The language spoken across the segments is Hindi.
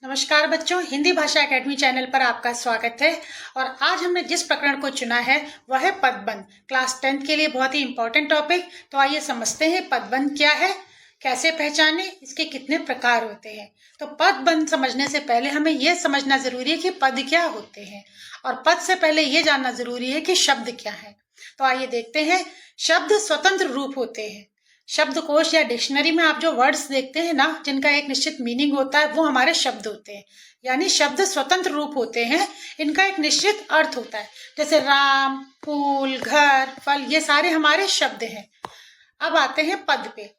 नमस्कार बच्चों, हिंदी भाषा एकेडमी चैनल पर आपका स्वागत है। और आज हमने जिस प्रकरण को चुना है वह है पदबंध। क्लास 10th के लिए बहुत ही इंपॉर्टेंट टॉपिक। तो आइए समझते हैं पदबंध क्या है, कैसे पहचाने, इसके कितने प्रकार होते हैं। तो पदबंध समझने से पहले हमें यह समझना जरूरी है कि पद क्या होते हैं, और पद से पहले यह जानना जरूरी है कि शब्द क्या है। तो आइए देखते हैं। शब्द स्वतंत्र रूप होते हैं। शब्दकोश या डिक्शनरी में आप जो वर्ड्स देखते हैं ना, जिनका एक निश्चित मीनिंग होता है, वो हमारे शब्द होते हैं। यानी शब्द स्वतंत्र रूप होते हैं, इनका एक निश्चित अर्थ होता है। जैसे राम, फूल, घर, फल, ये सारे हमारे शब्द हैं। अब आते हैं पद पे।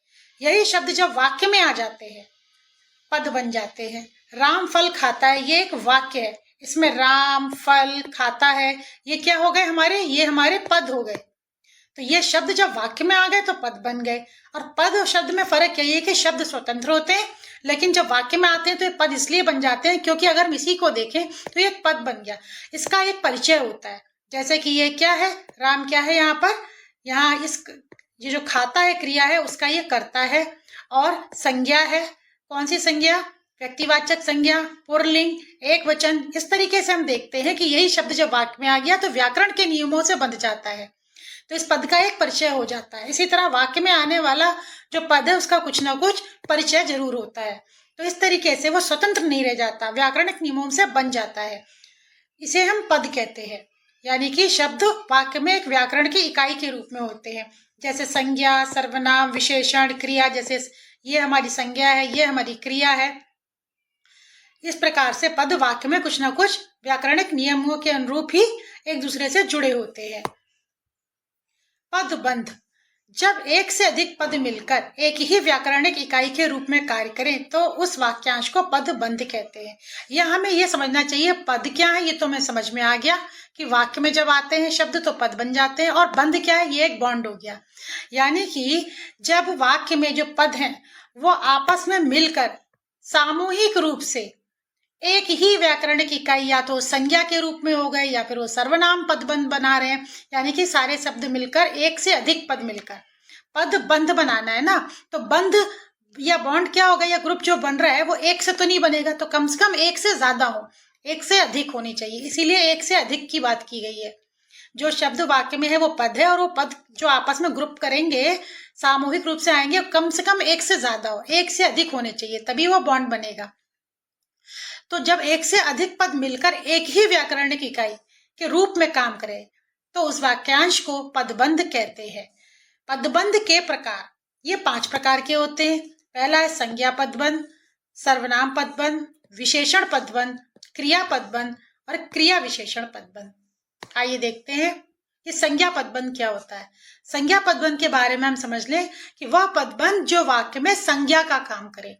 यही शब्द जब वाक्य में आ जाते हैं पद बन जाते हैं। राम फल खाता है, ये एक वाक्य है। इसमें राम फल खाता है, ये क्या हो गए ये हमारे पद हो गए। तो ये शब्द जब वाक्य में आ गए तो पद बन गए। और पद और शब्द में फर्क यही है कि शब्द स्वतंत्र होते हैं, लेकिन जब वाक्य में आते हैं तो ये पद इसलिए बन जाते हैं क्योंकि अगर हम इसी को देखें तो ये एक पद बन गया। इसका एक परिचय होता है। जैसे कि ये क्या है, राम क्या है यहाँ ये जो खाता है क्रिया है उसका ये करता है। और संज्ञा है, कौन सी संज्ञा, व्यक्तिवाचक संज्ञा, पुल्लिंग, एक वचन। इस तरीके से हम देखते हैं कि यही शब्द जब वाक्य में आ गया तो व्याकरण के नियमों से बंध जाता है। तो इस पद का एक परिचय हो जाता है। इसी तरह वाक्य में आने वाला जो पद है उसका कुछ ना कुछ परिचय जरूर होता है। तो इस तरीके से वो स्वतंत्र नहीं रह जाता, व्याकरणिक नियमों से बन जाता है। इसे हम पद कहते हैं। यानी कि शब्द वाक्य में एक व्याकरण की इकाई के रूप में होते हैं। जैसे संज्ञा, सर्वनाम, विशेषण, क्रिया। जैसे ये हमारी संज्ञा है, ये हमारी क्रिया है। इस प्रकार से पद वाक्य में कुछ ना कुछ व्याकरणिक नियमों के अनुरूप ही एक दूसरे से जुड़े होते हैं। पदबंध, जब एक से अधिक पद मिलकर एक ही व्याकरणिक इकाई के रूप में कार्य करें तो उस वाक्यांश को पदबंध कहते हैं। यह हमें यह समझना चाहिए पद क्या है, ये तो हमें समझ में आ गया कि वाक्य में जब आते हैं शब्द तो पद बन जाते हैं। और बंध क्या है, ये एक बॉन्ड हो गया। यानी कि जब वाक्य में जो पद हैं वो आपस में मिलकर सामूहिक रूप से एक ही व्याकरणिक इकाई या तो संज्ञा के रूप में हो गए या फिर वो सर्वनाम पदबंध बना रहे हैं। यानी कि सारे शब्द मिलकर, एक से अधिक पद मिलकर पदबंध बनाना है ना। तो बंध या बॉन्ड क्या होगा, या ग्रुप जो बन रहा है वो एक से तो नहीं बनेगा, तो कम से कम एक से ज्यादा हो, एक से अधिक होनी चाहिए। इसीलिए एक से अधिक की बात की गई है। जो शब्द वाक्य में है वो पद है, और वो पद जो आपस में ग्रुप करेंगे सामूहिक रूप से आएंगे, कम से कम एक से ज्यादा हो, एक से अधिक होने चाहिए, तभी वो बॉन्ड बनेगा। तो जब एक से अधिक पद मिलकर एक ही व्याकरणिक इकाई के रूप में काम करे तो उस वाक्यांश को पदबंध कहते हैं। पदबंध के प्रकार ये 5 प्रकार के होते हैं। पहला है संज्ञा पदबंध, सर्वनाम पदबंध, विशेषण पदबंध, क्रिया पदबंध और क्रिया विशेषण पदबंध। आइए देखते हैं कि संज्ञा पदबंध क्या होता है। संज्ञा पदबंध के बारे में हम समझ लें कि वह पदबंध जो वाक्य में संज्ञा का काम करे।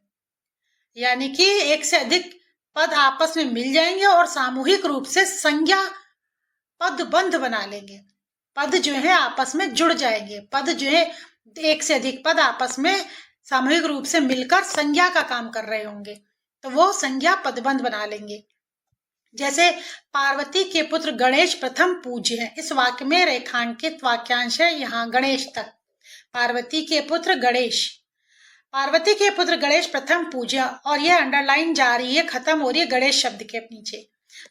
यानी कि एक से अधिक पद आपस में मिल जाएंगे और सामूहिक रूप से संज्ञा पदबंध बना लेंगे। पद जो है आपस में जुड़ जाएंगे। पद जो है एक से अधिक पद आपस में सामूहिक रूप से मिलकर संज्ञा का काम कर रहे होंगे, तो वो संज्ञा पदबंध बना लेंगे। जैसे पार्वती के पुत्र गणेश प्रथम पूज्य है। इस वाक्य में रेखांकित वाक्यांश है यहाँ गणेश तक। पार्वती के पुत्र गणेश, पार्वती के पुत्र गणेश प्रथम पूज्य, और यह अंडरलाइन जा रही है, खत्म हो रही है गणेश शब्द के नीचे।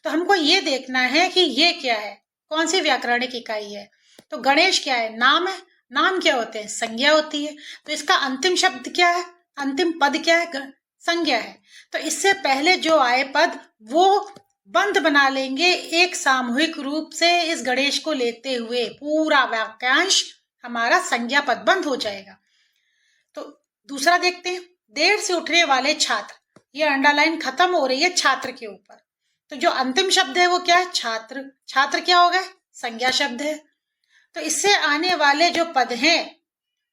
तो हमको ये देखना है कि ये क्या है, कौन सी व्याकरणिक इकाई है। तो गणेश क्या है, नाम है। नाम क्या होते हैं, संज्ञा होती है। तो इसका अंतिम शब्द क्या है, अंतिम पद क्या है, संज्ञा है। तो इससे पहले जो आए पद वो बंध बना लेंगे एक सामूहिक रूप से। इस गणेश को लेते हुए पूरा वाक्यांश हमारा संज्ञा पदबंध हो जाएगा। तो दूसरा देखते हैं, देर से उठने वाले छात्र। ये अंडरलाइन खत्म हो रही है छात्र के ऊपर। तो जो अंतिम शब्द है वो क्या है, छात्र। छात्र क्या हो गए, संज्ञा शब्द है। तो इससे आने वाले जो पद हैं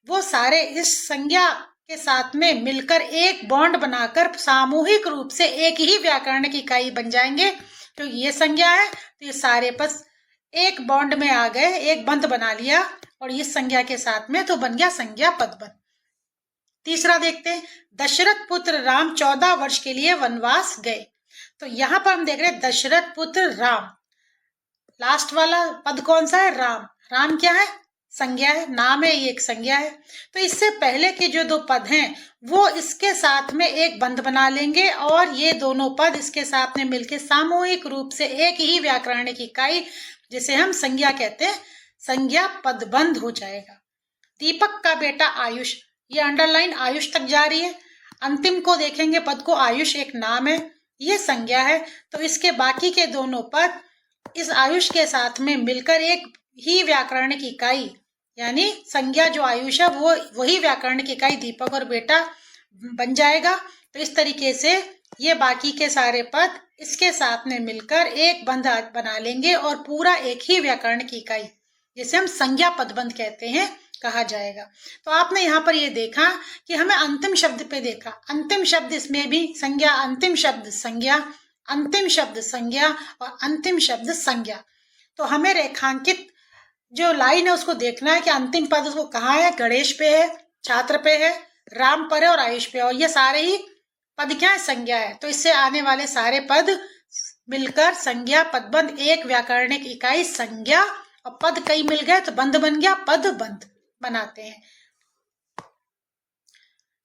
वो सारे इस संज्ञा के साथ में मिलकर एक बॉन्ड बनाकर सामूहिक रूप से एक ही व्याकरण की इकाई बन जाएंगे। तो ये संज्ञा है, तो ये सारे पद एक बॉन्ड में आ गए, एक बंध बना लिया, और इस संज्ञा के साथ में तो बन गया संज्ञा पदबंध। तीसरा देखते हैं, दशरथ पुत्र राम 14 वर्ष के लिए वनवास गए। तो यहां पर हम देख रहे हैं दशरथ पुत्र राम। लास्ट वाला पद कौन सा है, राम। राम क्या है, संज्ञा है, नाम है, ये एक संज्ञा है। तो इससे पहले के जो दो पद हैं वो इसके साथ में एक बंध बना लेंगे और ये दोनों पद इसके साथ में मिलके सामूहिक रूप से एक ही व्याकरणिक इकाई जिसे हम संज्ञा कहते हैं, संज्ञा पदबंध हो जाएगा। दीपक का बेटा आयुष, ये अंडरलाइन आयुष तक जा रही है। अंतिम को देखेंगे पद को, आयुष एक नाम है, ये संज्ञा है। तो इसके बाकी के दोनों पद इस आयुष के साथ में मिलकर एक ही व्याकरणिक इकाई यानी संज्ञा जो आयुष है वो वही व्याकरणिक इकाई दीपक और बेटा बन जाएगा। तो इस तरीके से ये बाकी के सारे पद इसके साथ में मिलकर एक बंध बना लेंगे और पूरा एक ही व्याकरणिक इकाई जिसे हम संज्ञा पदबंध कहते हैं कहा जाएगा। तो आपने यहाँ पर ये देखा कि हमें अंतिम शब्द पे देखा, अंतिम शब्द इसमें भी संज्ञा, अंतिम शब्द संज्ञा, अंतिम शब्द संज्ञा और अंतिम शब्द संज्ञा। तो हमें रेखांकित जो लाइन है उसको देखना है कि अंतिम पद उसको कहाँ है, गणेश पे है, छात्र पे है, राम पर है और आयुष पे है, और ये सारे ही पद क्या है, संज्ञा है। तो इससे आने वाले सारे पद मिलकर संज्ञा पदबंध एक व्याकरणिक इकाई संज्ञा, और पद कई मिल गए तो बंध बन गया, पद बंध बनाते हैं।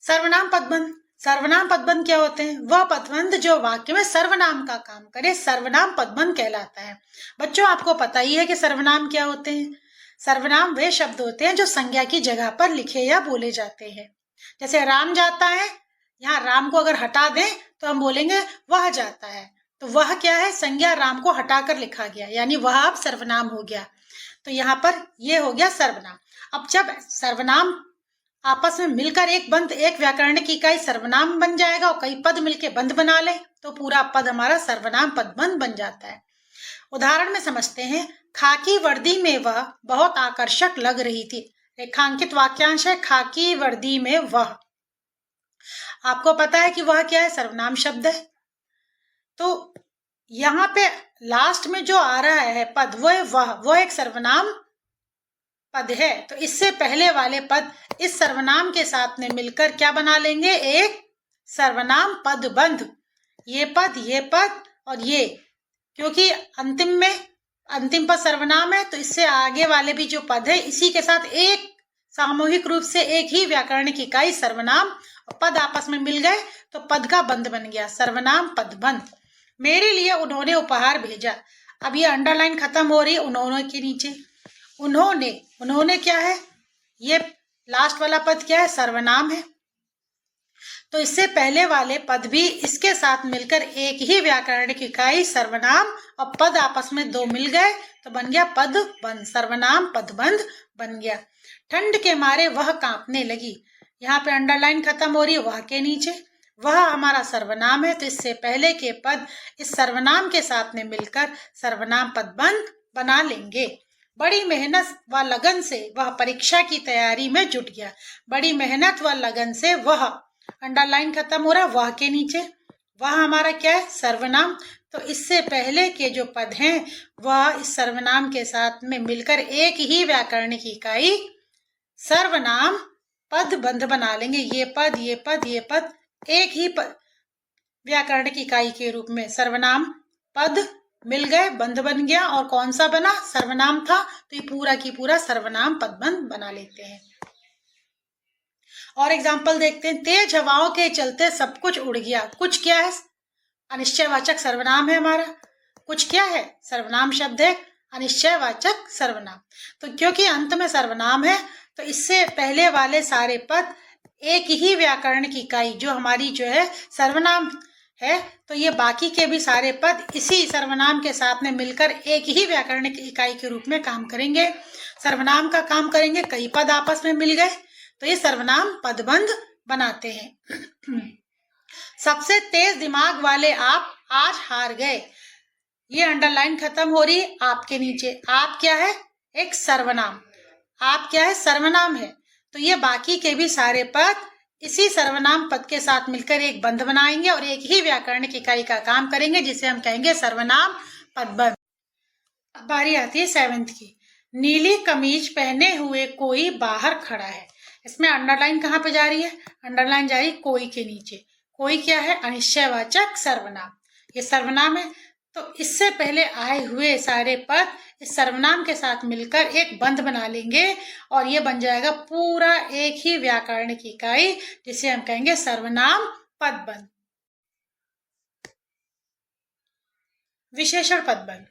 सर्वनाम पदबंध, सर्वनाम पदबंध क्या होते हैं, वह पदबंध जो वाक्य में सर्वनाम का काम करे सर्वनाम पदबंध कहलाता है। बच्चों आपको पता ही है कि सर्वनाम क्या होते हैं। सर्वनाम वे शब्द होते हैं जो संज्ञा की जगह पर लिखे या बोले जाते हैं। जैसे राम जाता है, यहाँ राम को अगर हटा दें तो हम बोलेंगे वह जाता है, तो वह क्या है, संज्ञा राम को हटाकर लिखा गया यानी वह अब सर्वनाम हो गया। तो यहाँ पर ये हो गया सर्वनाम। अब जब सर्वनाम आपस में मिलकर एक बंध एक व्याकरणिक इकाई सर्वनाम बन जाएगा और कई पद मिलके बंध बना ले तो पूरा पद हमारा सर्वनाम पदबंध बन जाता है। उदाहरण में समझते हैं, खाकी वर्दी में वह बहुत आकर्षक लग रही थी। रेखांकित वाक्यांश है खाकी वर्दी में वह। आपको पता है कि वह क्या है, सर्वनाम शब्द है। तो यहाँ पे लास्ट में जो आ रहा है पद वो है वह एक सर्वनाम पद है। तो इससे पहले वाले पद इस सर्वनाम के साथ में मिलकर क्या बना लेंगे, एक सर्वनाम पदबंध। ये पद और ये, क्योंकि अंतिम पद सर्वनाम है तो इससे आगे वाले भी जो पद है इसी के साथ एक सामूहिक रूप से एक ही व्याकरणिक इकाई सर्वनाम और पद आपस में मिल गए तो पद का बंध बन गया, सर्वनाम पदबंध। मेरे लिए उन्होंने उपहार भेजा। अब ये अंडरलाइन खत्म हो रही है उन्होंने के नीचे। उन्होंने क्या है, ये लास्ट वाला पद क्या है, सर्वनाम है। तो इससे पहले वाले पद भी इसके साथ मिलकर एक ही व्याकरणिक इकाई सर्वनाम और पद आपस में दो मिल गए तो बन गया पदबंध, सर्वनाम पदबंध बन गया। ठंड के मारे वह कांपने लगी। यहाँ पे अंडरलाइन खत्म हो रही है वह के नीचे। वह हमारा सर्वनाम है तो इससे पहले के पद इस सर्वनाम के साथ में मिलकर सर्वनाम पदबंध बना लेंगे। बड़ी मेहनत व लगन से वह परीक्षा की तैयारी में जुट गया। बड़ी मेहनत व लगन से वह, अंडरलाइन खत्म हो रहा है वह के नीचे। वह हमारा क्या है, सर्वनाम। तो इससे पहले के जो पद हैं वह इस सर्वनाम के साथ में मिलकर एक ही व्याकरणिक इकाई सर्वनाम पदबंध बना लेंगे। ये पद एक ही व्याकरणिक इकाई के रूप में सर्वनाम पद मिल गए, बंध बन गया। और कौन सा बना, सर्वनाम था, तो ये पूरा की पूरा सर्वनाम पदबंध बना लेते हैं। और एग्जाम्पल देखते हैं, तेज हवाओं के चलते सब कुछ उड़ गया। कुछ क्या है, अनिश्चयवाचक सर्वनाम है हमारा। कुछ क्या है, सर्वनाम शब्द है, अनिश्चयवाचक सर्वनाम। तो क्योंकि अंत में सर्वनाम है तो इससे पहले वाले सारे पद एक ही व्याकरणिक इकाई जो हमारी जो है सर्वनाम है, तो ये बाकी के भी सारे पद इसी सर्वनाम के साथ में मिलकर एक ही व्याकरणिक इकाई के रूप में काम करेंगे। सर्वनाम का काम करेंगे, कई पद आपस में मिल गए तो ये सर्वनाम पदबंध बनाते हैं। सबसे तेज दिमाग वाले आप आज हार गए। ये अंडरलाइन खत्म हो रही है आपके नीचे। आप क्या है, एक सर्वनाम। आप क्या है, सर्वनाम है। तो ये बाकी के भी सारे पद इसी सर्वनाम पद के साथ मिलकर एक बंध बनाएंगे और एक ही व्याकरणिक इकाई का काम करेंगे जिसे हम कहेंगे सर्वनाम पदबंध। अब बारी आती है 7th की। नीली कमीज पहने हुए कोई बाहर खड़ा है। इसमें अंडरलाइन कहाँ पे जा रही है, अंडरलाइन जा रही है कोई के नीचे। कोई क्या है, अनिश्चयवाचक सर्वनाम। ये सर्वनाम है तो इससे पहले आए हुए सारे पद इस सर्वनाम के साथ मिलकर एक बंध बना लेंगे और ये बन जाएगा पूरा एक ही व्याकरण की इकाई, जिसे हम कहेंगे सर्वनाम पदबंध। विशेषण पदबंध।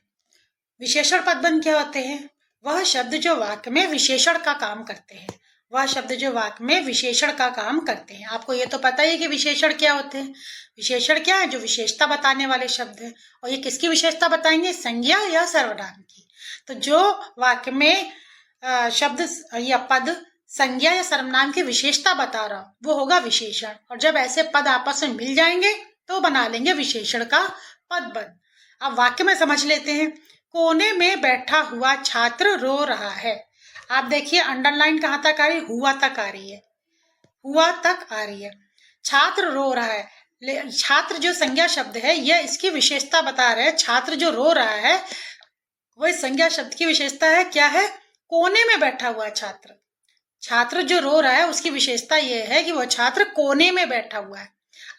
विशेषण पदबंध क्या होते हैं? वह शब्द जो वाक्य में विशेषण का काम करते हैं। वह शब्द जो वाक्य में विशेषण का काम करते हैं। आपको ये तो पता ही है कि विशेषण क्या होते हैं। विशेषण क्या है? जो विशेषता बताने वाले शब्द है। और ये किसकी विशेषता बताएंगे? संज्ञा या सर्वनाम की। तो जो वाक्य में शब्द या पद संज्ञा या सर्वनाम की विशेषता बता रहा वो होगा विशेषण। और जब ऐसे पद आपस में मिल जाएंगे तो बना लेंगे विशेषण का पदबंध। अब वाक्य में समझ लेते हैं। कोने में बैठा हुआ छात्र रो रहा है। आप देखिए अंडरलाइन कहाँ तक आ रही है? हुआ तक आ रही है। हुआ तक आ रही है। छात्र रो रहा है। छात्र जो संज्ञा शब्द है यह इसकी विशेषता बता रहे हैं। छात्र जो रो रहा है वह संज्ञा शब्द की विशेषता है। क्या है? कोने में बैठा हुआ छात्र। छात्र जो रो रहा है उसकी विशेषता यह है कि वह छात्र कोने में बैठा हुआ है।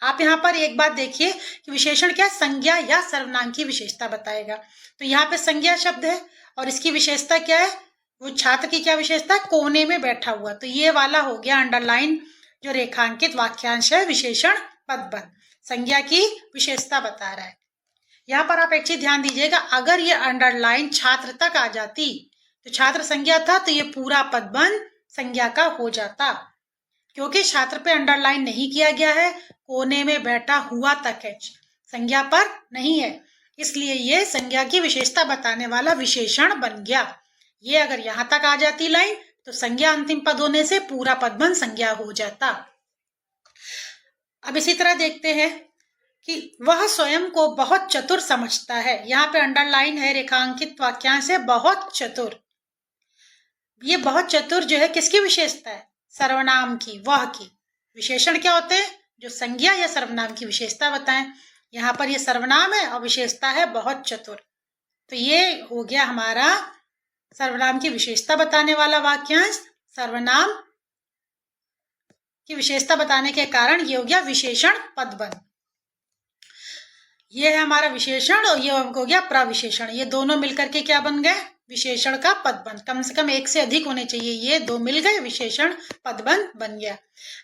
आप यहाँ पर एक बात देखिए कि विशेषण क्या? संज्ञा या सर्वनाम की विशेषता बताएगा। तो यहाँ पे संज्ञा शब्द है और इसकी विशेषता क्या है? वो छात्र की क्या विशेषता है? कोने में बैठा हुआ। तो ये वाला हो गया अंडरलाइन जो रेखांकित वाक्यांश है विशेषण पदबंध। संज्ञा की विशेषता बता रहा है। यहाँ पर आप एक चीज ध्यान दीजिएगा, अगर ये अंडरलाइन छात्र तक आ जाती तो छात्र संज्ञा था तो ये पूरा पदबंध संज्ञा का हो जाता। क्योंकि छात्र पे अंडरलाइन नहीं किया गया है, कोने में बैठा हुआ तक है, संज्ञा पर नहीं है, इसलिए ये संज्ञा की विशेषता बताने वाला विशेषण बन गया। ये अगर यहां तक आ जाती लाइन तो संज्ञा अंतिम पद होने से पूरा पदबंध संज्ञा हो जाता। अब इसी तरह देखते हैं कि वह स्वयं को बहुत चतुर समझता है। यहाँ पे अंडरलाइन है, रेखांकित वाक्यांश है बहुत चतुर। ये बहुत चतुर जो है किसकी विशेषता है? सर्वनाम की, वह की। विशेषण क्या होते हैं? जो संज्ञा या सर्वनाम की विशेषता बताएं। यहाँ पर ये सर्वनाम है और विशेषता है बहुत चतुर। तो ये हो गया हमारा सर्वनाम की विशेषता बताने वाला वाक्यांश। सर्वनाम की विशेषता बताने के कारण ये हो गया विशेषण पदबंध। ये है हमारा विशेषण और ये हो गया प्रविशेषण। ये दोनों मिलकर के क्या बन गए? विशेषण का पदबंध। कम से कम एक से अधिक होने चाहिए, ये दो मिल गए, विशेषण पदबंध बन गया।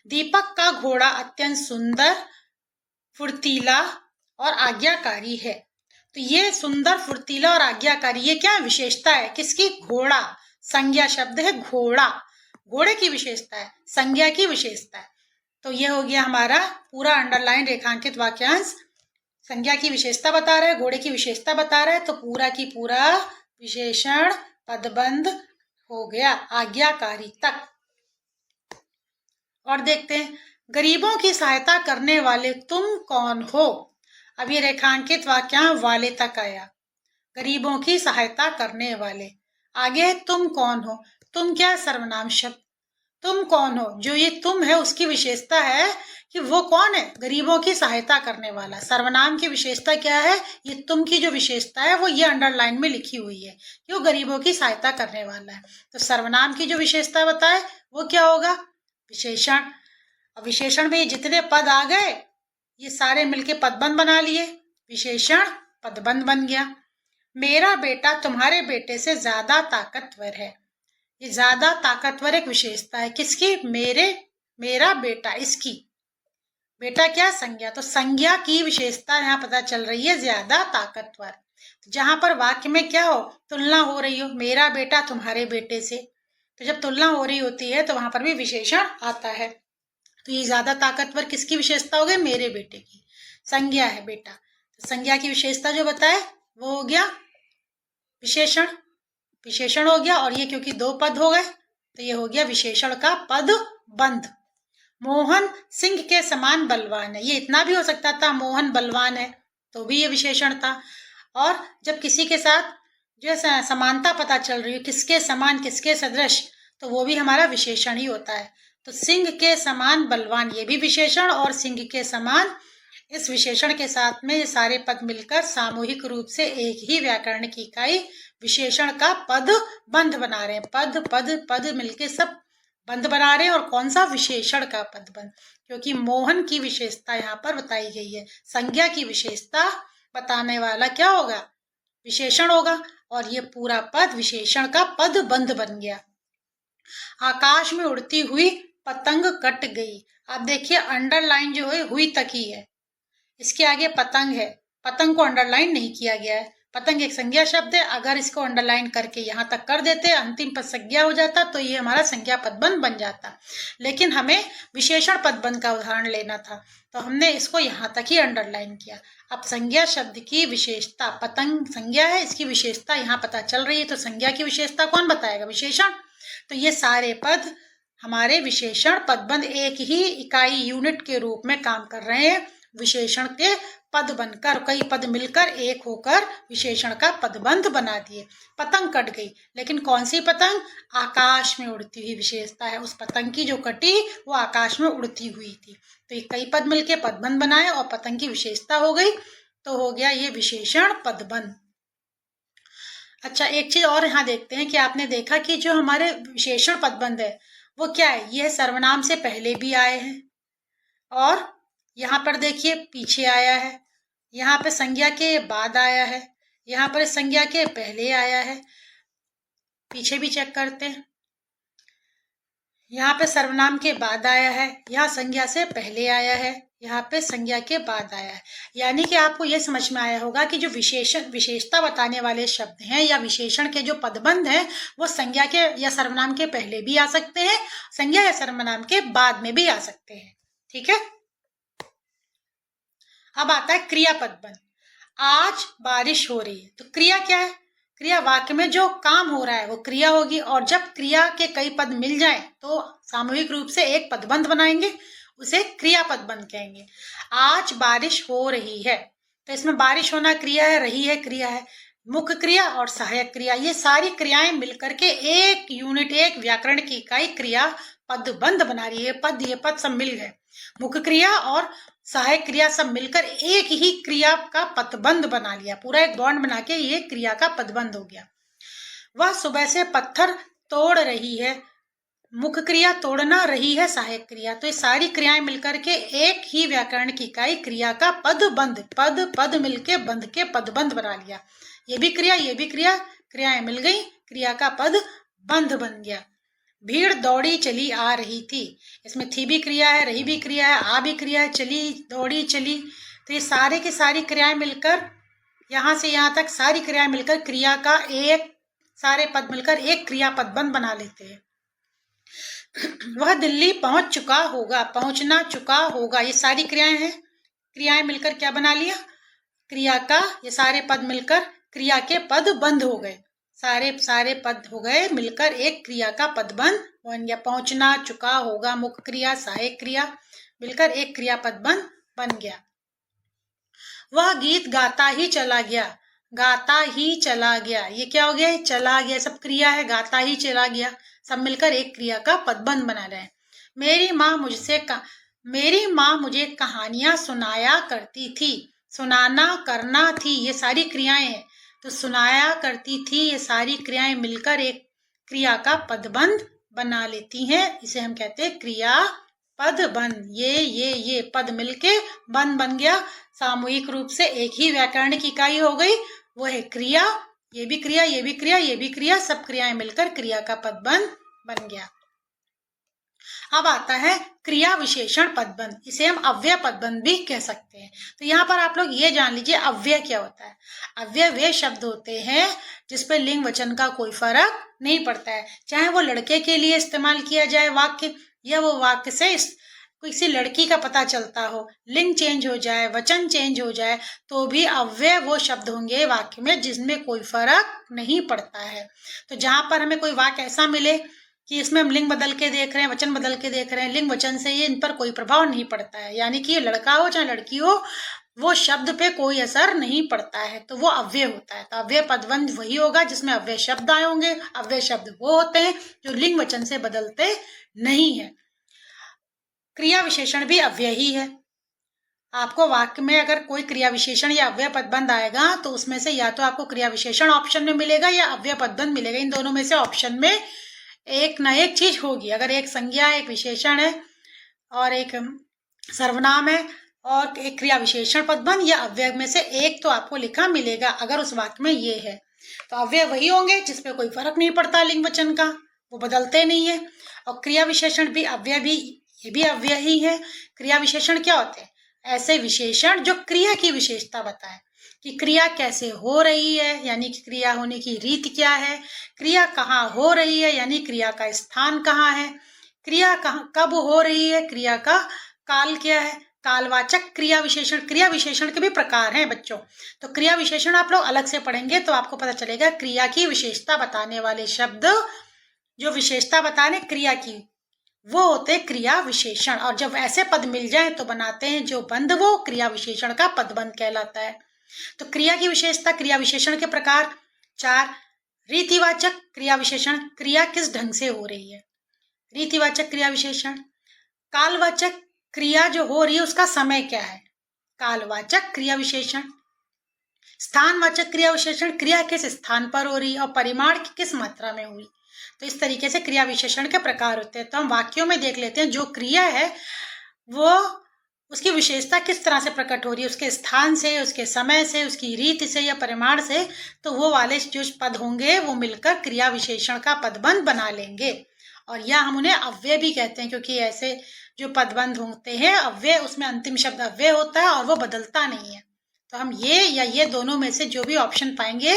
दीपक का घोड़ा अत्यंत सुंदर, फुर्तीला और आज्ञाकारी है। तो ये सुंदर, फुर्तीला और आज्ञाकारी ये क्या विशेषता है? किसकी? घोड़ा। संज्ञा शब्द है घोड़ा, घोड़े की विशेषता है, संज्ञा की विशेषता है। तो ये हो गया हमारा पूरा अंडरलाइन रेखांकित वाक्यांश। संज्ञा की विशेषता बता रहा है, घोड़े की विशेषता बता रहा है, तो पूरा की पूरा विशेषण पदबंध हो गया आज्ञाकारी तक। और देखते हैं, गरीबों की सहायता करने वाले तुम कौन हो। अब ये रेखांकित वाक्यांश वाले तक आया। गरीबों की सहायता करने वाले, आगे तुम कौन हो। तुम क्या? सर्वनाम शब्द। तुम कौन हो, जो ये तुम है उसकी विशेषता है कि वो कौन है? गरीबों की सहायता करने वाला। सर्वनाम की विशेषता क्या है? ये तुम की जो विशेषता है वो ये अंडरलाइन में लिखी हुई है कि वो गरीबों की सहायता करने वाला है। तो सर्वनाम की जो विशेषता बताए वो क्या होगा? विशेषण। अब विशेषण में जितने पद आ गए ये सारे मिलके पदबंध बना लिए, विशेषण पदबंध बन गया। मेरा बेटा तुम्हारे बेटे से ज्यादा ताकतवर है। ये ज्यादा ताकतवर एक विशेषता है किसकी? मेरा बेटा, इसकी। बेटा क्या? संज्ञा। तो संज्ञा की विशेषता यहाँ पता चल रही है ज्यादा ताकतवर। तो जहां पर वाक्य में क्या हो? तुलना हो रही हो, मेरा बेटा तुम्हारे बेटे से, तो जब तुलना हो रही होती है तो वहां पर भी विशेषण आता है। तो ये ज्यादा ताकतवर किसकी विशेषता हो गई? मेरे बेटे की। संज्ञा है बेटा, तो संज्ञा की विशेषता जो बताए वो हो गया विशेषण। विशेषण हो गया और ये क्योंकि दो पद हो गए तो ये हो गया विशेषण का पद बंध। मोहन सिंह के समान बलवान है। ये इतना भी हो सकता था मोहन बलवान है तो भी ये विशेषण था। और जब किसी के साथ जो समानता पता चल रही है, किसके समान किसके सदृश, तो वो भी हमारा विशेषण ही होता है। तो सिंह के समान बलवान ये भी विशेषण, और सिंह के समान इस विशेषण के साथ में ये सारे पद मिलकर सामूहिक रूप से एक ही व्याकरण की इकाई विशेषण का पद बंध बना रहे हैं। पद पद पद मिलके सब बंध बना रहे हैं। और कौन सा? विशेषण का पद बंध, क्योंकि मोहन की विशेषता यहाँ पर बताई गई है, संज्ञा की विशेषता बताने वाला क्या होगा? विशेषण होगा। और ये पूरा पद विशेषण का पद बंध बन गया। आकाश में उड़ती हुई पतंग कट गई। अब देखिए अंडरलाइन जो है हुई तक ही है, इसके आगे पतंग है, पतंग को अंडरलाइन नहीं किया गया है। पतंग एक संज्ञा शब्द है, अगर इसको अंडरलाइन करके यहाँ तक कर देते अंतिम पद संज्ञा हो जाता तो ये हमारा संज्ञा पदबंध बन जाता। लेकिन हमें विशेषण पदबंध का उदाहरण लेना था, तो हमने इसको यहाँ तक ही अंडरलाइन किया। अब संज्ञा शब्द की विशेषता, पतंग संज्ञा है, इसकी विशेषता यहाँ पता चल रही है, तो संज्ञा की विशेषता कौन बताएगा? विशेषण। तो ये सारे पद हमारे विशेषण पदबंध एक ही इकाई यूनिट के रूप में काम कर रहे हैं। विशेषण के पद बनकर, कई पद मिलकर एक होकर विशेषण का पदबंध बना दिए। पतंग कट गई, लेकिन कौन सी पतंग? आकाश में उड़ती हुई विशेषता है, उस पतंग की जो कटी वो आकाश में उड़ती हुई थी। तो ये कई पद मिलके पदबंध बनाए और पतंग की विशेषता हो गई, तो हो गया ये विशेषण पदबंध। अच्छा, एक चीज और यहाँ देखते हैं कि आपने देखा कि जो हमारे विशेषण पदबंध है वो क्या है? यह सर्वनाम से पहले भी आए हैं और यहाँ पर देखिए पीछे आया है, यहाँ पे संज्ञा के बाद आया है, यहाँ पर संज्ञा के पहले आया है। पीछे भी चेक करते हैं, यहाँ पे सर्वनाम के बाद आया है, यहाँ संज्ञा से पहले आया है, यहाँ पे संज्ञा के बाद आया है। यानी कि आपको यह समझ में आया होगा कि जो विशेषता बताने वाले शब्द हैं या विशेषण के जो पदबंध हैं वो संज्ञा के या सर्वनाम के पहले भी आ सकते हैं, संज्ञा या सर्वनाम के बाद में भी आ सकते हैं। ठीक है। अब आता है क्रिया पदबंध। आज बारिश हो रही है, तो क्रिया क्या है? क्रिया वाक्य में जो काम हो रहा है वो क्रिया होगी, और जब क्रिया के कई पद मिल जाएं तो सामूहिक रूप से एक पदबंध बनाएंगे, उसे क्रिया पदबंध कहेंगे। आज बारिश हो रही है, तो इसमें बारिश होना क्रिया है, रही है क्रिया है, मुख्य क्रिया और सहायक क्रिया, ये सारी क्रियाएं मिलकर के एक यूनिट, एक व्याकरण की इकाई क्रिया पदबंध बना रही है। पद, ये पद सब मिल गए, मुख्य क्रिया और सहायक क्रिया सब मिलकर एक ही क्रिया का पदबंध बना लिया, पूरा एक बॉन्ड बना के ये क्रिया का पदबंध हो गया। वह सुबह से पत्थर तोड़ रही है, मुख्य क्रिया तोड़ना, रही है सहायक क्रिया, तो ये सारी क्रियाएं मिलकर के एक ही व्याकरण की इकाई क्रिया का पदबंध, पद पद मिलके बंध के पदबंध बना लिया। ये भी क्रिया, ये भी क्रिया, क्रियाएं मिल गई, क्रिया का पद बंध बन गया। भीड़ दौड़ी चली आ रही थी, इसमें थी भी क्रिया है, रही भी क्रिया है, आ भी क्रिया है, चली दौड़ी चली, तो ये सारे की सारी क्रियाएं मिलकर, यहाँ से यहाँ तक सारी क्रियाएं मिलकर क्रिया का एक, सारे पद मिलकर एक क्रिया पदबंध बना लेते हैं। वह दिल्ली पहुंच चुका होगा, पहुंचना, चुका होगा, ये सारी क्रियाएं हैं, क्रियाएं मिलकर क्या बना लिया? क्रिया का, ये सारे पद मिलकर क्रिया के पद बंध हो गए, सारे पद हो गए मिलकर एक क्रिया का पदबंध बन गया। पहुंचना, चुका होगा, मुख्य क्रिया, सहायक क्रिया मिलकर एक क्रिया पदबंध बन गया। वह गीत गाता ही चला गया, गाता ही चला गया, ये क्या हो गया? चला गया, सब क्रिया है, गाता ही चला गया, सब मिलकर एक क्रिया का पदबंध बना रहे हैं। मेरी माँ मुझे कहानियां सुनाया करती थी, सुनाना, करना, थी, ये सारी क्रियाएं हैं, तो सुनाया करती थी, ये सारी क्रियाएं मिलकर एक क्रिया का पदबंध बना लेती हैं, इसे हम कहते हैं क्रिया पदबंध। ये पद मिलके बंध बन गया, सामूहिक रूप से एक ही व्याकरण की इकाई हो गई, वो है क्रिया। ये भी क्रिया, ये भी क्रिया, ये भी क्रिया, सब क्रियाएं मिलकर क्रिया का पदबंध बन गया। अब आता है क्रिया विशेषण पदबंध, इसे हम अव्यय पदबंध भी कह सकते हैं। तो यहाँ पर आप लोग ये जान लीजिए अव्यय क्या होता है। अव्यय वे शब्द होते हैं जिसपे लिंग वचन का कोई फर्क नहीं पड़ता है, चाहे वो लड़के के लिए इस्तेमाल किया जाए वाक्य, या वो वाक्य से किसी लड़की का पता चलता हो, लिंग चेंज हो जाए, वचन चेंज हो जाए, तो भी अव्यय वो शब्द होंगे वाक्य में जिसमें कोई फर्क नहीं पड़ता है। तो जहां पर हमें कोई वाक्य ऐसा मिले कि इसमें हम लिंग बदल के देख रहे हैं, वचन बदल के देख रहे हैं, लिंग वचन से ये इन पर कोई प्रभाव नहीं पड़ता है, यानी कि ये लड़का हो चाहे लड़की हो, वो शब्द पे कोई असर नहीं पड़ता है, तो वो अव्यय होता है। तो अव्यय पदबंध वही होगा जिसमें अव्यय शब्द आए होंगे। अव्यय शब्द वो होते हैं जो लिंग वचन से बदलते नहीं है। क्रिया विशेषण भी अव्यय ही है। आपको वाक्य में अगर कोई क्रिया विशेषण या अव्यय पदबंध आएगा तो उसमें से या तो आपको क्रिया विशेषण ऑप्शन में मिलेगा या अव्यय पदबंध मिलेगा, इन दोनों में से ऑप्शन में एक ना एक चीज होगी। अगर एक संज्ञा, एक विशेषण है और एक सर्वनाम है, और एक क्रिया विशेषण पदबंध या अव्यय में से एक तो आपको लिखा मिलेगा। अगर उस वाक्य में ये है तो अव्यय वही होंगे जिसपे कोई फर्क नहीं पड़ता लिंग वचन का, वो बदलते नहीं है। और क्रिया विशेषण भी अव्यय भी, ये भी अव्यय ही है। क्रिया विशेषण क्या होते हैं? ऐसे विशेषण जो क्रिया की विशेषता बताए कि क्रिया कैसे हो रही है, यानी कि क्रिया होने की रीत क्या है, क्रिया कहाँ हो रही है, यानी क्रिया का स्थान कहाँ है, क्रिया कहाँ कब हो रही है, क्रिया का काल क्या है। कालवाचक क्रिया विशेषण, क्रिया विशेषण के भी प्रकार हैं बच्चों, तो क्रिया विशेषण आप लोग अलग से पढ़ेंगे तो आपको पता चलेगा। क्रिया की विशेषता बताने वाले शब्द, जो विशेषता बताने क्रिया की, वो होते क्रिया विशेषण। और जब ऐसे पद मिल जाए तो बनाते हैं जो बंध, वो क्रिया विशेषण का पदबंध कहलाता है। तो क्रिया की विशेषता, क्रिया विशेषण के प्रकार 4। रीतिवाचक क्रिया विशेषण, क्रिया किस ढंग से हो रही है, रीतिवाचक क्रिया विशेषण। कालवाचक क्रिया जो हो रही है उसका समय क्या है, कालवाचक क्रिया विशेषण। स्थानवाचक क्रिया विशेषण, क्रिया किस स्थान पर हो रही है और परिमाण की किस मात्रा में हुई। तो इस तरीके से क्रिया विशेषण के प्रकार होते हैं। तो हम वाक्यों में देख लेते हैं, जो क्रिया है वो उसकी विशेषता किस तरह से प्रकट हो रही है, उसके स्थान से, उसके समय से, उसकी रीत से या परिमाण से। तो वो वाले जो पद होंगे वो मिलकर क्रिया विशेषण का पदबंध बना लेंगे। और या हम उन्हें अव्यय भी कहते हैं, क्योंकि ऐसे जो पदबंध होते हैं अव्यय, उसमें अंतिम शब्द अव्यय होता है और वो बदलता नहीं है। तो हम ये या ये दोनों में से जो भी ऑप्शन पाएंगे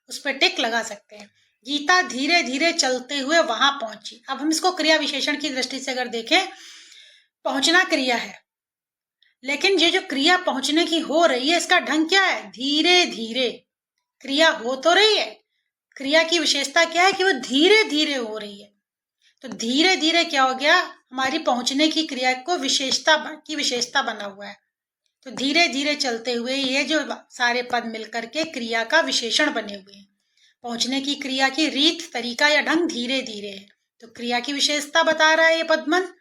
उस पर टिक लगा सकते हैं। गीता धीरे धीरे चलते हुए वहां पहुंची। अब हम इसको क्रिया विशेषण की दृष्टि से अगर देखें, पहुंचना क्रिया है, लेकिन ये जो क्रिया पहुंचने की हो रही है इसका ढंग क्या है, धीरे धीरे। क्रिया हो तो रही है, क्रिया की विशेषता क्या है कि वो धीरे धीरे हो रही है। तो धीरे धीरे क्या हो गया, हमारी पहुंचने की क्रिया को विशेषता बना हुआ है। तो धीरे धीरे चलते हुए ये जो सारे पद मिलकर के क्रिया का विशेषण बने हुए हैं। पहुंचने की क्रिया की रीत, तरीका या ढंग धीरे धीरे है, तो क्रिया की विशेषता बता रहा है ये पदबंध।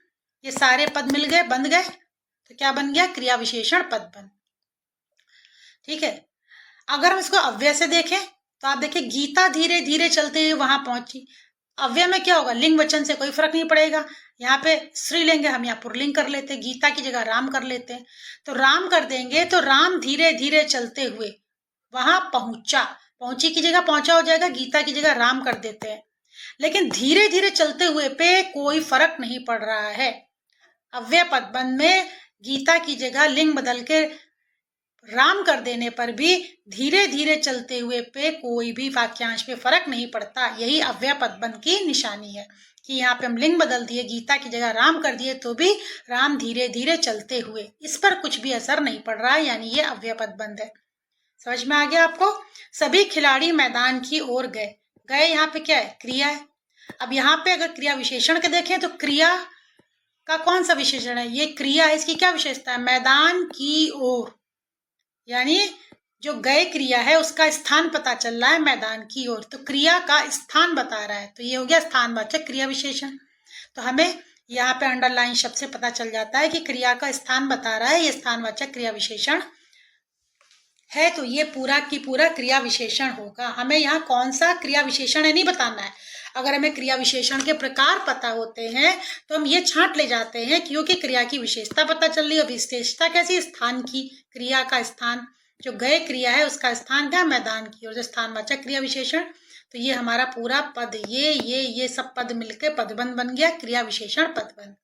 ये सारे पद मिल गए, बन गए, तो क्या बन गया, क्रिया विशेषण पदबंध। ठीक है। अगर हम इसको अव्यय से देखें तो आप देखिए, गीता धीरे धीरे चलते हुए वहां पहुंची। अव्यय में क्या होगा, लिंग वचन से कोई फर्क नहीं पड़ेगा। यहाँ पे स्त्रीलिंग है, हम यहाँ पुरलिंग कर लेते हैं, गीता की जगह राम कर लेते हैं। तो राम कर देंगे तो राम धीरे धीरे चलते हुए वहां पहुंचा, पहुंची की जगह पहुंचा हो जाएगा, गीता की जगह राम कर देते हैं। लेकिन धीरे धीरे चलते हुए पे कोई फर्क नहीं पड़ रहा है। अव्यय पदबंध में गीता की जगह लिंग बदल के राम कर देने पर भी धीरे धीरे चलते हुए पे कोई भी वाक्यांश पे फर्क नहीं पड़ता। यही अव्यय पदबंध की निशानी है कि यहाँ पे हम लिंग बदल दिए, गीता की जगह राम कर दिए, तो भी राम धीरे धीरे चलते हुए, इस पर कुछ भी असर नहीं पड़ रहा है, यानी ये अव्यय पदबंध है। समझ में आ गया आपको। सभी खिलाड़ी मैदान की ओर गए। गए यहाँ पे क्या है, क्रिया है। अब यहाँ पे अगर क्रिया विशेषण के देखें तो क्रिया का कौन सा विशेषण है, ये क्रिया है, इसकी क्या विशेषता है, मैदान की ओर, यानी जो गए क्रिया है उसका स्थान पता चल रहा है मैदान की ओर, तो क्रिया का स्थान बता रहा है, तो ये हो गया स्थानवाचक क्रिया विशेषण। तो हमें यहाँ पे अंडरलाइन शब्द से पता चल जाता है कि क्रिया का स्थान बता रहा है, ये स्थानवाचक क्रिया विशेषण है। तो ये पूरा की पूरा क्रिया विशेषण होगा। हमें यहाँ कौन सा क्रिया विशेषण है नहीं बताना है। अगर हमें क्रिया विशेषण के प्रकार पता होते हैं तो हम ये छांट ले जाते हैं, क्योंकि क्रिया की विशेषता पता चल रही है। विशेषता कैसी, स्थान की, क्रिया का स्थान, जो गए क्रिया है उसका स्थान क्या, मैदान की, और जो स्थानवाचक क्रिया विशेषण। तो ये हमारा पूरा पद, ये सब पद मिलकर पदबंध बन गया, क्रिया विशेषण पदबंध।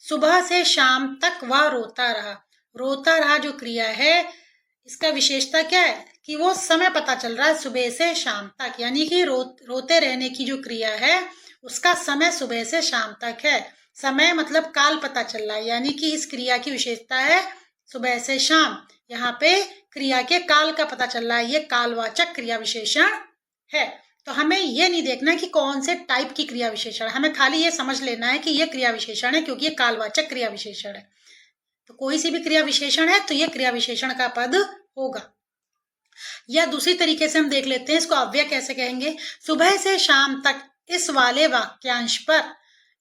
सुबह से शाम तक वह रोता रहा। रोता रहा जो क्रिया है, इसका विशेषता क्या है कि वो समय पता चल रहा है सुबह से शाम तक, यानी कि रोते रहने की जो क्रिया है उसका समय सुबह से शाम तक है। समय मतलब काल पता चल रहा है, यानी कि इस क्रिया की विशेषता है सुबह से शाम। यहाँ पे क्रिया के काल का पता चल रहा है, ये कालवाचक क्रिया विशेषण है। तो हमें ये नहीं देखना कि कौन से टाइप की क्रिया विशेषण, हमें खाली ये समझ लेना है कि ये क्रिया विशेषण है, क्योंकि ये कालवाचक क्रिया विशेषण है। तो कोई सी भी क्रिया विशेषण है तो ये क्रिया विशेषण का पद होगा। या दूसरी तरीके से हम देख लेते हैं, इसको अव्यय कैसे कहेंगे। सुबह से शाम तक इस वाले वाक्यांश पर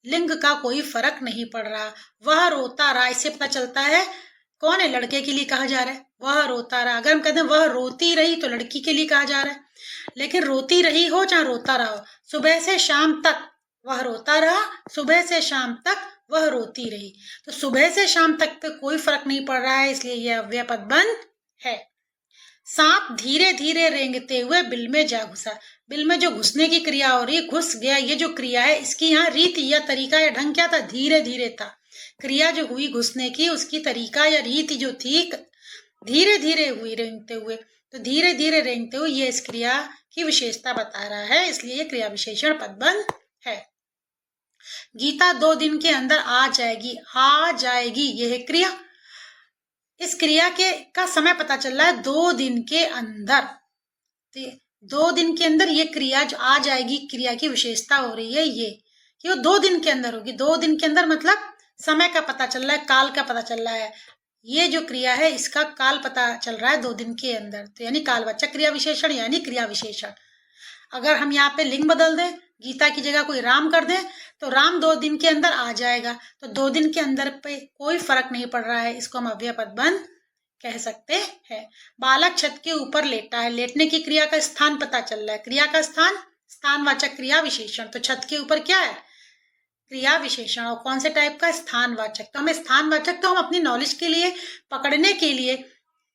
लिंग का कोई फर्क नहीं पड़ रहा। वह रोता रहा, इससे पता चलता है कौन है, लड़के के लिए कहा जा रहा है, वह रोता रहा। अगर हम कहते हैं वह रोती रही तो लड़की के लिए कहा जा रहा है, लेकिन रोती रही हो चाहे रोता रहा हो, सुबह से शाम तक वह रोता रहा, सुबह से शाम तक वह रोती रही। तो सुबह से शाम तक तो कोई फर्क नहीं पड़ रहा है, इसलिए यह अव्यय पदबंध है। सांप धीरे धीरे रेंगते हुए बिल में जा घुसा। बिल में जो घुसने की क्रिया हो रही है, घुस गया, ये जो क्रिया है इसकी यहाँ रीति या तरीका या ढंग क्या था, धीरे धीरे था। क्रिया जो हुई घुसने की, उसकी तरीका या रीति जो थी धीरे धीरे हुई रेंगते हुए। तो धीरे धीरे रेंगते हुए ये इस क्रिया की विशेषता बता रहा है, इसलिए ये क्रिया विशेषण पदबंध है। गीता 2 दिन के अंदर आ जाएगी, आ जाएगी यह है क्रिया। इस क्रिया के का समय पता चल रहा है 2 दिन के अंदर। तो 2 दिन के अंदर ये क्रिया जो आ जाएगी, क्रिया की विशेषता हो रही है ये कि वो 2 दिन के अंदर होगी। 2 दिन के अंदर मतलब समय का पता चल रहा है, काल का पता चल रहा है। ये जो क्रिया है इसका काल पता चल रहा है 2 दिन के अंदर, तो यानी कालवाचक क्रिया विशेषण यानी क्रिया विशेषण। अगर हम यहाँ पे लिंग बदल दें, गीता की जगह कोई राम कर दें, तो राम 2 दिन के अंदर आ जाएगा। तो 2 दिन के अंदर पे कोई फर्क नहीं पड़ रहा है, इसको हम अव्यय पदबंध कह सकते हैं। बालक छत के ऊपर लेटा है, लेटने की क्रिया का स्थान पता चल रहा है। क्रिया का स्थान स्थानवाचक क्रिया विशेषण, तो छत के ऊपर क्या है, क्रिया विशेषण। और कौन से टाइप का, स्थानवाचक। तो हमें स्थानवाचक तो हम अपनी नॉलेज के लिए, पकड़ने के लिए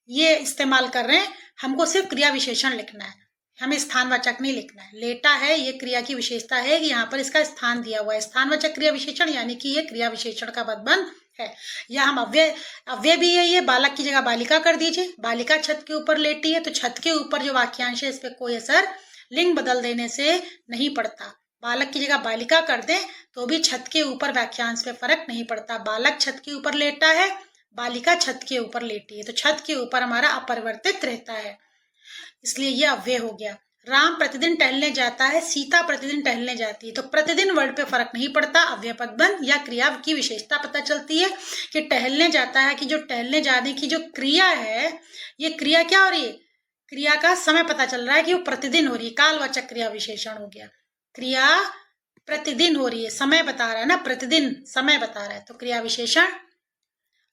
ये इस्तेमाल कर रहे हैं, हमको सिर्फ क्रिया विशेषण लिखना है, हमें स्थानवाचक नहीं लिखना है। लेटा है ये क्रिया की विशेषता है कि यहाँ पर इसका स्थान दिया हुआ है, स्थानवाचक क्रिया विशेषण यानी कि ये क्रिया विशेषण का पदबंध है। या हम अव्यय भी है, ये बालक की जगह बालिका कर दीजिए। बालिका छत के ऊपर लेटी है, तो छत के ऊपर जो वाक्यांश है इस पर कोई असर लिंग बदल देने से नहीं पड़ता। बालक की जगह बालिका कर दें तो भी छत के ऊपर वाक्यांश पे फर्क नहीं पड़ता। बालक छत के ऊपर लेटा है, बालिका छत के ऊपर लेटी है, तो छत के ऊपर हमारा अपरिवर्तित रहता है, इसलिए यह अव्यय हो गया। राम प्रतिदिन टहलने जाता है, सीता प्रतिदिन टहलने जाती है, तो प्रतिदिन वर्ड पे फर्क नहीं पड़ता, अव्यय पदबंध या क्रिया की विशेषता पता चलती है कि टहलने जाता है कि जो टहलने जाने की जो क्रिया है, ये क्रिया क्या हो रही है, क्रिया का समय पता चल रहा है कि वो प्रतिदिन हो रही है, कालवाचक क्रिया विशेषण हो गया। क्रिया प्रतिदिन हो रही है, समय बता रहा है ना, प्रतिदिन समय बता रहा है, तो क्रिया विशेषण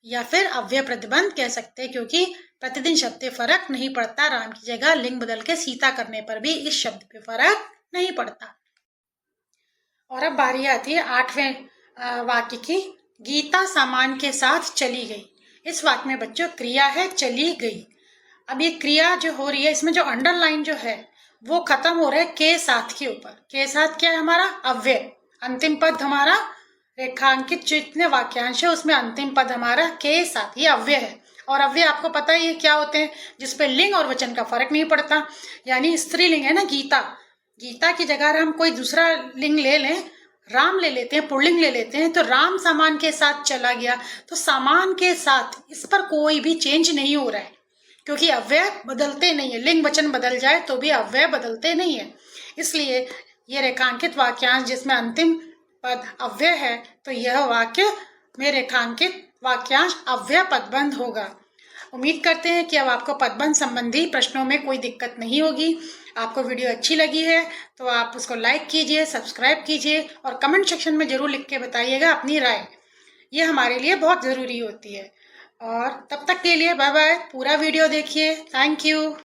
या फिर अव्यय प्रतिबंध कह सकते हैं, क्योंकि प्रतिदिन शब्द पे फर्क नहीं पड़ता। राम की जगह लिंग बदल के सीता करने पर भी इस शब्द पे फर्क नहीं पड़ता। और अब बारी आती है 8वें वाक्य की, गीता सामान के साथ चली गई। इस वाक्य में बच्चों क्रिया है चली गई। अब ये क्रिया जो हो रही है, इसमें जो अंडरलाइन जो है वो खत्म हो रहा है के साथ के ऊपर। के साथ क्या है हमारा, अव्यय। अंतिम पद हमारा रेखांकित जितने वाक्यांश है उसमें अंतिम पद हमारा के साथ, ये अव्यय है। और अव्यय आपको पता ही है क्या होते हैं, जिसपे लिंग और वचन का फर्क नहीं पड़ता। यानी स्त्रीलिंग है ना गीता, गीता की जगह हम कोई दूसरा लिंग ले लें, राम ले लेते हैं, पुल्लिंग ले लेते हैं, तो राम सामान के साथ चला गया, तो सामान के साथ इस पर कोई भी चेंज नहीं हो रहा है, क्योंकि अव्यय बदलते नहीं है। लिंग वचन बदल जाए तो भी अव्यय बदलते नहीं है, इसलिए ये रेखांकित वाक्यांश जिसमें अंतिम पद अव्यय है, तो यह वाक्य में रेखांकित वाक्यांश अव्यय पदबंध होगा। उम्मीद करते हैं कि अब आपको पदबंध संबंधी प्रश्नों में कोई दिक्कत नहीं होगी। आपको वीडियो अच्छी लगी है तो आप उसको लाइक कीजिए, सब्सक्राइब कीजिए और कमेंट सेक्शन में जरूर लिख के बताइएगा अपनी राय, ये हमारे लिए बहुत ज़रूरी होती है। और तब तक के लिए बाय बाय। पूरा वीडियो देखिए, थैंक यू।